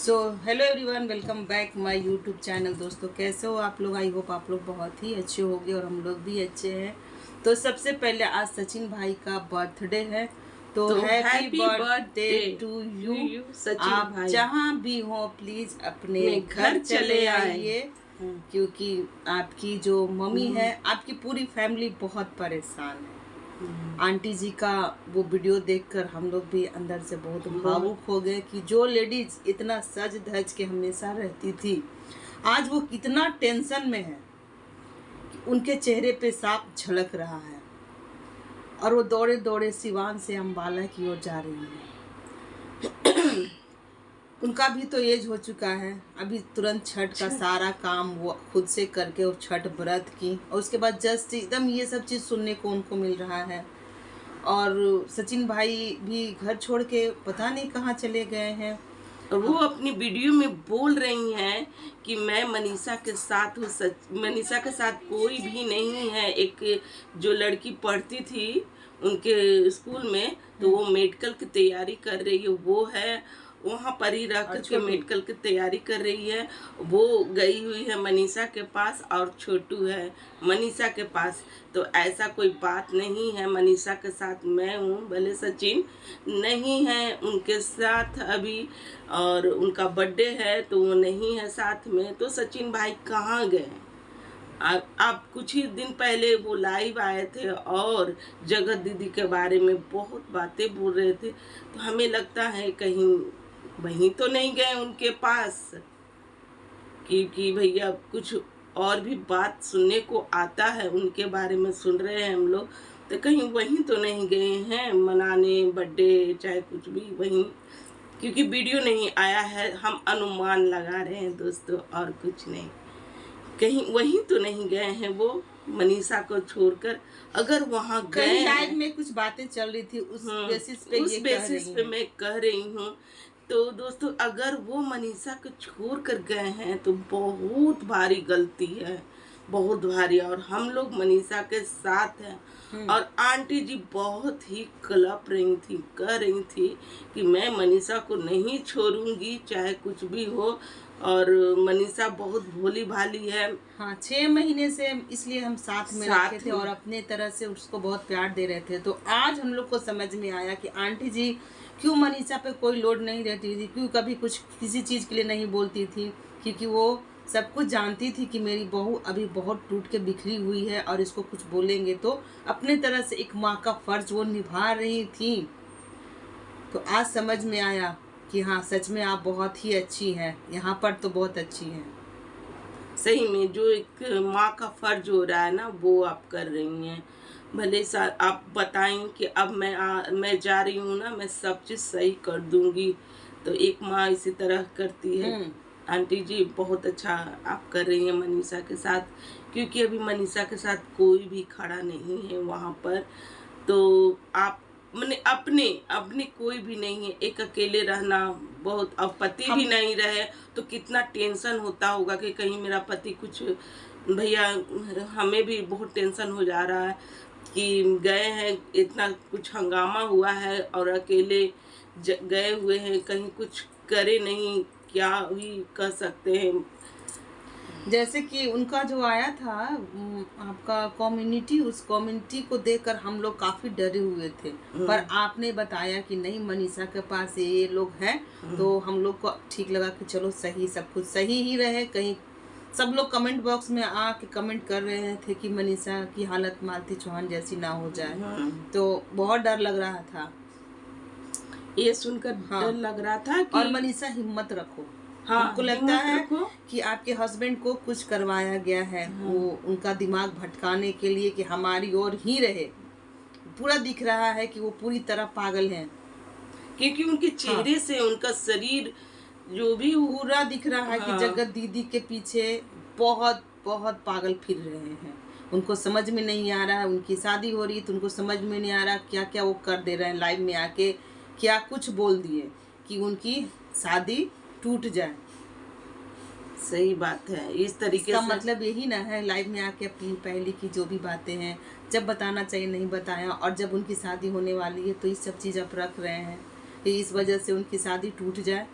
So hello everyone, welcome back my YouTube channel. दोस्तों, कैसे हो आप लोग? आई होप आप लोग बहुत ही अच्छे होंगे और हम लोग भी अच्छे हैं। तो सबसे पहले आज सचिन भाई का बर्थडे है, तो happy birthday to you. Sachin आप भाई जहाँ भी हो प्लीज़ अपने घर चले आइए, क्योंकि आपकी जो मम्मी है, आपकी पूरी फैमिली बहुत परेशान है। आंटी जी का वो वीडियो देखकर हम लोग भी अंदर से बहुत भावुक हो गए कि जो लेडीज इतना सज धज के हमेशा रहती थी, आज वो कितना टेंशन में है कि उनके चेहरे पे साफ झलक रहा है और वो दौड़े दौड़े सिवान से अम्बाला की ओर जा रही है। उनका भी तो एज हो चुका है, अभी तुरंत छठ का सारा काम वो खुद से करके और छठ व्रत की, और उसके बाद जस्ट एकदम ये सब चीज़ सुनने को उनको मिल रहा है। और सचिन भाई भी घर छोड़ के पता नहीं कहाँ चले गए हैं। वो अपनी वीडियो में बोल रही हैं कि मैं मनीषा के साथ हूँ। मनीषा के साथ कोई भी नहीं है। एक जो लड़की पढ़ती थी उनके स्कूल में, तो वो मेडिकल की तैयारी कर रही है, वो है वहाँ पर ही रह कर के मेडिकल की तैयारी कर रही है। वो गई हुई है मनीषा के पास और छोटू है मनीषा के पास। तो ऐसा कोई बात नहीं है। मनीषा के साथ मैं हूँ, भले सचिन नहीं है उनके साथ अभी, और उनका बर्थडे है तो वो नहीं है साथ में। तो सचिन भाई कहाँ गए? आप कुछ ही दिन पहले वो लाइव आए थे और जगत दीदी के बारे में बहुत बातें बोल रहे थे, तो हमें लगता है कहीं वहीं तो नहीं गए उनके पास, क्योंकि भैया कुछ और भी बात सुनने को आता है, उनके बारे में सुन रहे हैं हम लोग, तो कहीं वहीं तो नहीं गए हैं मनाने बर्थडे चाहे कुछ भी वहीं, क्योंकि वीडियो नहीं आया है। हम अनुमान लगा रहे हैं दोस्तों और कुछ नहीं। कहीं वहीं तो नहीं गए हैं वो मनीषा को छोड़कर। अगर वहाँ गए, लाइव में कुछ बातें चल रही थी, उस बेसिस पे मैं कह रही हूँ। तो दोस्तों, अगर वो मनीषा को छोड़ कर गए हैं तो बहुत भारी गलती है, बहुत भारी। और हम लोग मनीषा के साथ हैं। और आंटी जी बहुत ही कलप रही थी, कह रही थी कि मैं मनीषा को नहीं छोड़ूंगी चाहे कुछ भी हो। और मनीषा बहुत भोली भाली है। हाँ, 6 महीने से इसलिए हम साथ में रखे थे और अपने तरह से उसको बहुत प्यार दे रहे थे। तो आज हम लोग को समझ में आया कि आंटी जी क्यों मनीषा पे कोई लोड नहीं रहती थी, क्यों कभी कुछ किसी चीज़ के लिए नहीं बोलती थी, क्योंकि वो सब कुछ जानती थी कि मेरी बहू अभी बहुत टूट के बिखरी हुई है और इसको कुछ बोलेंगे तो अपने तरह से एक माँ का फर्ज वो निभा रही थी। तो आज समझ में आया कि हाँ, सच में आप बहुत ही अच्छी हैं, यहाँ पर तो बहुत अच्छी हैं। सही में जो एक माँ का फर्ज हो रहा है ना, वो आप कर रही हैं। भले आप बताएं कि अब मैं जा रही हूँ ना, मैं सब चीज़ सही कर दूंगी, तो एक माँ इसी तरह करती है। आंटी जी बहुत अच्छा आप कर रही हैं मनीषा के साथ, क्योंकि अभी मनीषा के साथ कोई भी खड़ा नहीं है वहाँ पर। तो आप मैंने अपने कोई भी नहीं है, एक अकेले रहना बहुत। अब पति भी नहीं रहे तो कितना टेंशन होता होगा कि कहीं मेरा पति कुछ, भैया हमें भी बहुत टेंशन हो जा रहा है कि गए हैं, इतना कुछ हंगामा हुआ है और अकेले गए हुए हैं, कहीं कुछ करे नहीं, क्या ही कर सकते हैं। जैसे कि उनका जो आया था आपका कम्युनिटी, उस कम्युनिटी को देखकर हम लोग काफ़ी डरे हुए थे, पर आपने बताया कि नहीं, मनीषा के पास ये लोग हैं, तो हम लोग को ठीक लगा कि चलो सही, सब कुछ सही ही रहे। कहीं सब लोग कमेंट बॉक्स में आके कमेंट कर रहे थे कि मनीषा की हालत मालती चौहान जैसी ना हो जाए, तो बहुत डर लग रहा था ये सुनकर। डर लग रहा था कि और मनीषा हिम्मत रखो। हमको लगता है कि आपके हस्बैंड को कुछ करवाया गया है, वो उनका दिमाग भटकाने के लिए कि हमारी ओर ही रहे। पूरा दिख रहा है कि वो पूरी तरह पागल हैं, क्योंकि उनके चेहरे से उनका शरीर जो भी पूरा दिख रहा है कि जगत दीदी के पीछे बहुत बहुत पागल फिर रहे हैं। उनको समझ में नहीं आ रहा है, उनकी शादी हो रही है तो उनको समझ में नहीं आ रहा क्या क्या वो कर दे रहे हैं। लाइव में आके क्या कुछ बोल दिए कि उनकी शादी टूट जाए। सही बात है। इस तरीके से मतलब यही ना है, लाइव में आके अपनी पहले की जो भी बातें हैं, जब बताना चाहिए नहीं बताया, और जब उनकी शादी होने वाली है तो ये सब चीज़ आप रख रहे हैं कि इस वजह से उनकी शादी टूट जाए।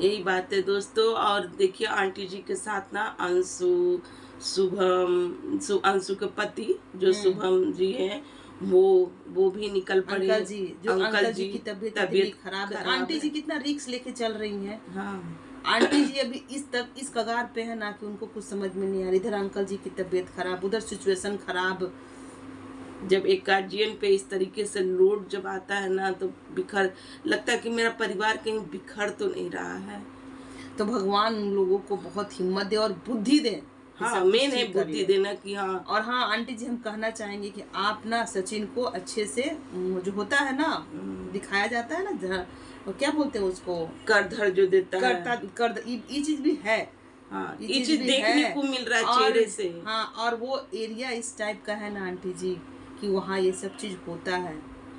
यही बात है दोस्तों। और देखिए आंटी जी के साथ ना अंशु, शुभम, अंशु के पति जो शुभम जी हैं वो भी निकल पड़े। अंकल जी, जो अंकल जी की तबीयत इतनी खराब है, आंटी जी कितना रिस्क लेके चल रही हैं। हाँ, आंटी जी अभी इस कगार पे है ना कि उनको कुछ समझ में नहीं आ रही। इधर अंकल जी की तबीयत खराब, उधर सिचुएशन खराब। जब एक गार्जियन पे इस तरीके से लोड जब आता है ना तो लगता है कि मेरा परिवार कहीं बिखर तो नहीं रहा है। तो भगवान उन लोगों को बहुत हिम्मत दे और बुद्धि दे। हाँ, मेन है बुद्धि देना कि हाँ। और हाँ आंटी जी, हम कहना चाहेंगे कि आप ना सचिन को अच्छे से, जो होता है ना, दिखाया जाता है ना, क्या बोलते हैं उसको, करधर जो देता है, ये चीज भी है। हाँ, ये चीज देखने को मिल रहा है चेहरे से। हाँ, और वो एरिया इस टाइप का है ना आंटी जी कि वहाँ ये सब चीज होता है।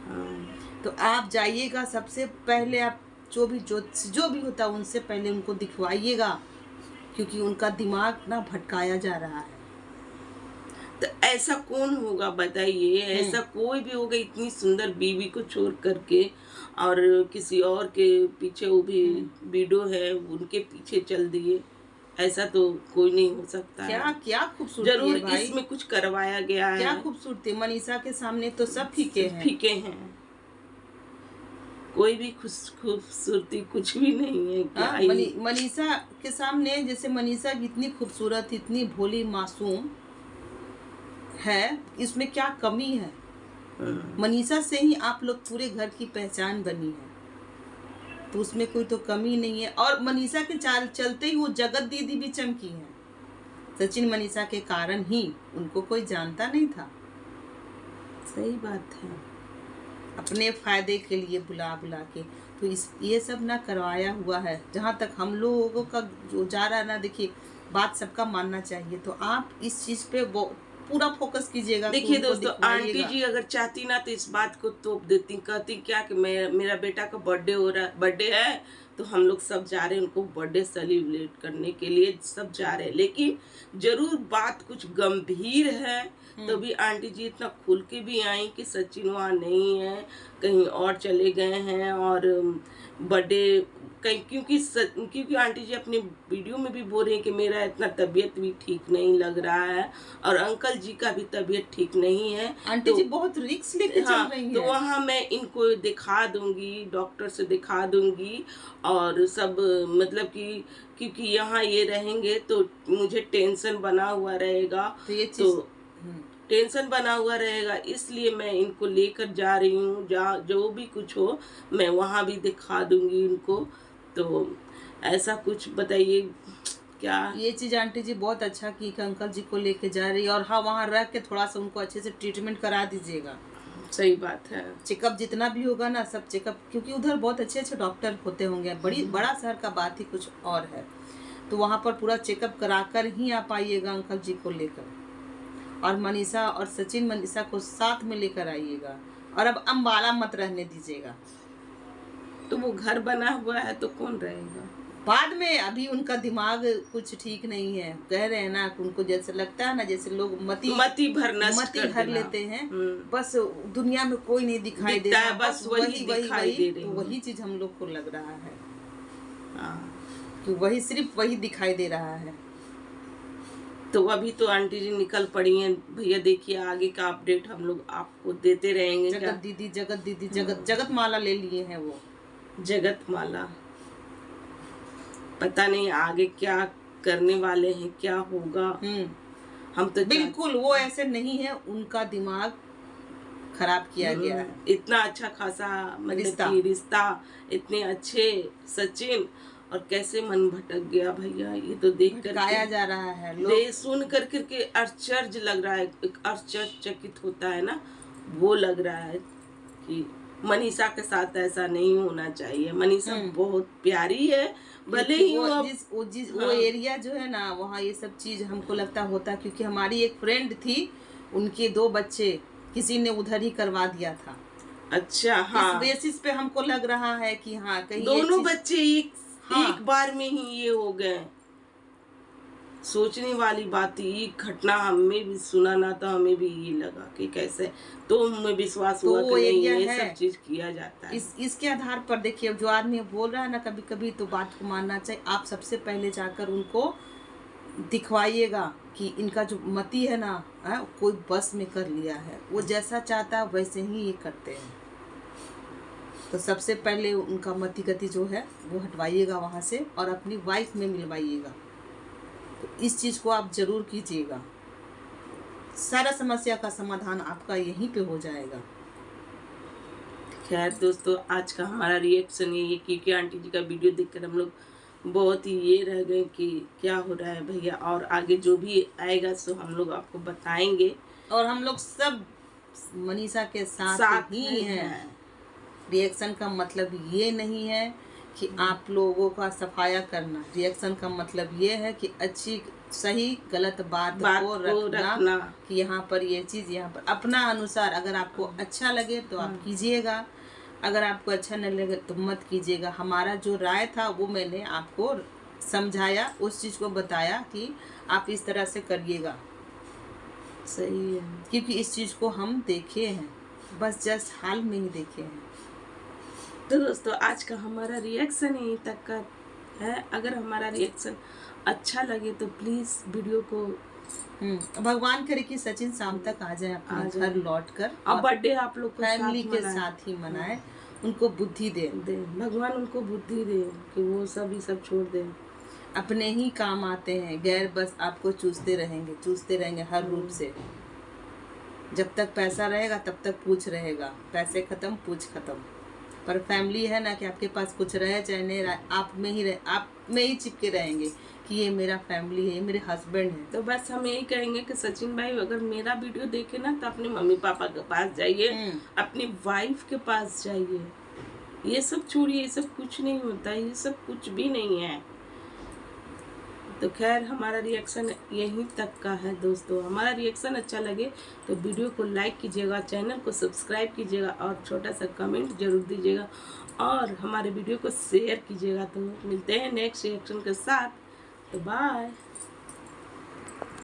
हाँ। तो आप जाइएगा, सबसे पहले आप जो भी होता है उनसे पहले उनको दिखवाइएगा, क्योंकि उनका दिमाग ना भटकाया जा रहा है। तो ऐसा कौन होगा बताइए, ऐसा कोई भी होगा इतनी सुंदर बीवी को छोड़ करके और किसी और के पीछे, वो भी वीडियो है उनके पीछे चल दिए। ऐसा तो कोई नहीं हो सकता। क्या खूबसूरती जरूर है भाई। इसमें कुछ करवाया गया है। क्या खूबसूरती। मनीषा के सामने तो सब फीके हैं। कोई भी खूबसूरती कुछ भी नहीं है। क्या मनीषा के सामने, जैसे मनीषा इतनी खूबसूरत, इतनी भोली मासूम है, इसमें क्या कमी है। मनीषा से ही आप लोग पूरे घर की पहचान बनी है, तो उसमें कोई तो कमी नहीं है। और मनीषा के चलते ही वो जगत दीदी भी चमकी है। सचिन मनीषा के कारण ही, उनको कोई जानता नहीं था। सही बात है। अपने फायदे के लिए बुला के तो ये सब ना करवाया हुआ है। जहाँ तक हम लोगों का जो जा रहा है ना, देखिए बात सबका मानना चाहिए, तो आप इस चीज पे पूरा फोकस कीजिएगा। देखिए दोस्तों, आंटी जी अगर चाहती ना तो इस बात को तोप देती, कहती क्या कि मेरा बेटा का बर्थडे है तो हम लोग सब जा रहे हैं उनको बर्थडे सेलिब्रेट करने के लिए, सब जा रहे हैं। लेकिन जरूर बात कुछ गंभीर है तो भी आंटी जी इतना खुल के भी आई कि सचिन वहाँ नहीं है, कहीं और चले गए हैं और बर्थडे कहीं, क्योंकि आंटी जी अपने वीडियो में भी बोल रही है कि मेरा इतना तबीयत भी ठीक नहीं लग रहा है और अंकल जी का भी तबीयत ठीक नहीं है। आंटी जी बहुत रिस्क लेके चल रही हैं। तो वहाँ मैं इनको दिखा दूंगी, डॉक्टर से दिखा दूंगी और सब, मतलब कि क्योंकि यहाँ ये रहेंगे तो मुझे टेंशन बना हुआ रहेगा, तो टेंशन बना हुआ रहेगा, इसलिए मैं इनको लेकर जा रही हूँ। जो भी कुछ हो मैं वहाँ भी दिखा दूंगी इनको। तो ऐसा कुछ बताइए क्या। ये चीज आंटी जी बहुत अच्छा की कि अंकल जी को लेके जा रही है। और हाँ, वहाँ रह के थोड़ा सा उनको अच्छे से ट्रीटमेंट करा दीजिएगा। सही बात है। चेकअप जितना भी होगा ना, सब चेकअप, क्योंकि उधर बहुत अच्छे डॉक्टर होते होंगे। बड़ा शहर का बात ही कुछ और है, तो वहाँ पर पूरा चेकअप कराकर ही आप आइएगा अंकल जी को लेकर। और मनीषा और सचिन मनीषा को साथ में लेकर आइएगा। और अब अम्बाला मत रहने दीजिएगा। तो वो घर बना हुआ है तो कौन रहेगा बाद में। अभी उनका दिमाग कुछ ठीक नहीं है, कह रहे हैं ना, उनको जैसे लगता है ना, जैसे लोग मती भर लेते हैं। बस दुनिया में कोई नहीं दिखाई दे रहा, बस वही चीज हम लोग को लग रहा है कि सिर्फ वही दिखाई दे रहा है। तो अभी तो आंटी जी निकल पड़ी हैं भैया, देखिए आगे का अपडेट हम लोग आपको देते रहेंगे। जगत दीदी जगत माला ले लिए हैं वो। जगत माला, पता नहीं आगे क्या करने वाले हैं, क्या होगा। हम तो बिल्कुल वो ऐसे नहीं है, उनका दिमाग खराब किया गया है। इतना अच्छा खासा रिश्ता, इतने अच्छे सचिन, और कैसे मन भटक गया भैया। ये तो देख कर गाया जा रहा है, सुन कर के आश्चर्य लग रहा है, एक आश्चर्यचकित होता है ना, वो लग रहा है कि मनीषा के साथ ऐसा नहीं होना चाहिए। मनीषा बहुत प्यारी है, भले ही वो एरिया जो है ना, वहाँ ये सब चीज हमको लगता होता, क्योंकि हमारी एक फ्रेंड थी, उनके 2 बच्चे किसी ने उधर ही करवा दिया था। अच्छा, हाँ, इस बेसिस पे हमको लग रहा है कि हाँ, कहीं दोनों बच्चे एक बार में ही ये हो गए। सोचने वाली बात थी। ये घटना हमें भी सुना ना, तो हमें भी ये लगा कि कैसे, तो हमें विश्वास हुआ कि नहीं ये सब चीज किया जाता है। इसके आधार पर देखिए, अब जो आदमी बोल रहा है ना, कभी कभी तो बात को मानना चाहिए। आप सबसे पहले जाकर उनको दिखवाइएगा कि इनका जो मति है ना, कोई बस में कर लिया है, वो जैसा चाहता है वैसे ही ये करते हैं। तो सबसे पहले उनका मति गति जो है वो हटवाइएगा वहाँ से, और अपनी वाइफ में मिलवाइएगा। तो इस चीज़ को आप जरूर कीजिएगा, सारा समस्या का समाधान आपका यहीं पे हो जाएगा। खैर दोस्तों, आज का हमारा रिएक्शन ये, क्योंकि आंटी जी का वीडियो देखकर हम लोग बहुत ही ये रह गए कि क्या हो रहा है भैया, और आगे जो भी आएगा सो हम लोग आपको बताएंगे। और हम लोग सब मनीषा के साथ ही हैं। रिएक्शन का मतलब ये नहीं है कि आप लोगों का सफाया करना। रिएक्शन का मतलब ये है कि अच्छी सही गलत बात को रखना कि यहाँ पर ये चीज़, यहाँ पर अपना अनुसार, अगर आपको अच्छा लगे तो आप कीजिएगा, अगर आपको अच्छा नहीं लगे तो मत कीजिएगा। हमारा जो राय था वो मैंने आपको समझाया, उस चीज़ को बताया कि आप इस तरह से करिएगा, सही है। क्योंकि इस चीज़ को हम देखे हैं, बस जस्ट हाल में ही देखे हैं। तो दोस्तों, आज का हमारा रिएक्शन यहीं तक का है। अगर हमारा रिएक्शन अच्छा लगे तो प्लीज़ वीडियो को भगवान करे कि सचिन शाम तक आ जाए अपने घर लौट कर, और बर्थडे आप लोग फैमिली के साथ ही मनाए। उनको बुद्धि दे भगवान, उनको बुद्धि दे कि वो सब ही सब छोड़ दे, अपने ही काम आते हैं। गैर बस आपको चूसते रहेंगे हर रूप से। जब तक पैसा रहेगा तब तक पूछ रहेगा, पैसे खत्म पूछ खत्म। पर फैमिली है ना कि आपके पास कुछ रहे चाहे नहीं रहे, आप में ही चिपके रहेंगे कि ये मेरा फैमिली है, ये मेरे हस्बैंड है। तो बस हम यही कहेंगे कि सचिन भाई, अगर मेरा वीडियो देखे ना तो अपने मम्मी पापा के पास जाइए, अपनी वाइफ के पास जाइए। ये सब छोड़िए, ये सब कुछ नहीं होता, ये सब कुछ भी नहीं है। तो खैर, हमारा रिएक्शन यहीं तक का है दोस्तों। हमारा रिएक्शन अच्छा लगे तो वीडियो को लाइक कीजिएगा, चैनल को सब्सक्राइब कीजिएगा, और छोटा सा कमेंट जरूर दीजिएगा, और हमारे वीडियो को शेयर कीजिएगा। तो मिलते हैं नेक्स्ट रिएक्शन के साथ। तो बाय।